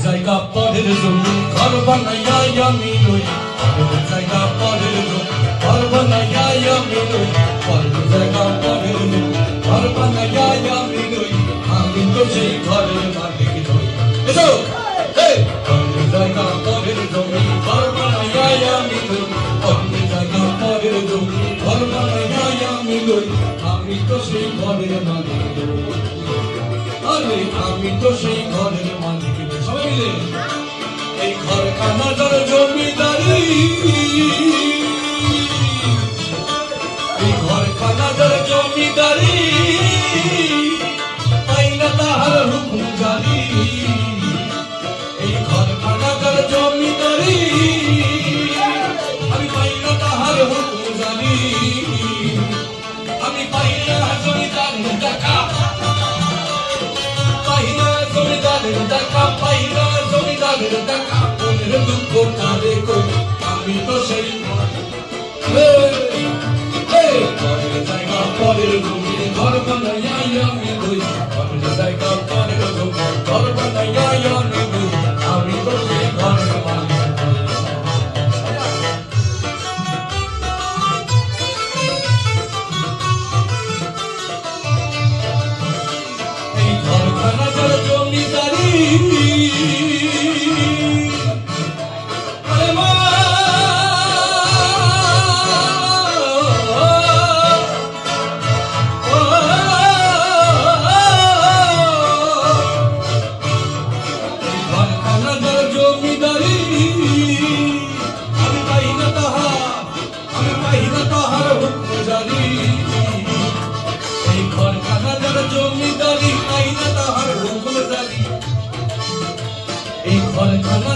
জায়গা পরের জমি ঘর বানাইয়া আমি রই পরের জায়গা পরের জমি ঘর বানাইয়া আমি রই পরের জায়গা পরের জমি ঘর বানাইয়া আমি রই আমি তো সেই ঘরের মালিক নই এসো পরের জায়গা পরের জমি ঘর বানাইয়া আমি রই পরের জায়গা পরের জমি ঘর বানাইয়া আমি রই আমি তো সেই ঘরের মালিক নই আরে আমি তো সেই ঘরের মালিক নই সবাই মিলে এই ঘরখানা যার জমিদারি এই ঘরখানা যার জমিদারি তাই না তাহার হুকুম জারি এই ঘরখানা যার জমিদারি আমি পাই না তাহার হুকুম জারি আমি পাই না জমিদারের টাকা দেখা পাই না জমিদারের দেখা মনের দুঃখ কাঁদে কই আমি তো সেই ঘরের জায়গা পরের জমি ঘর বানাইয়া আমি রই ঘরের জায়গা পরের জমি ঘর বানাইয়া আমি রই আমি তো সেই ঘরের মালিক এই ঘরখানা যার জমিদারি আমি পাই না তাহার হুকুম জারি এই ঘরখানা যার জমিদারি পাই না তাহার হুকুম জারি এই ঘরখানা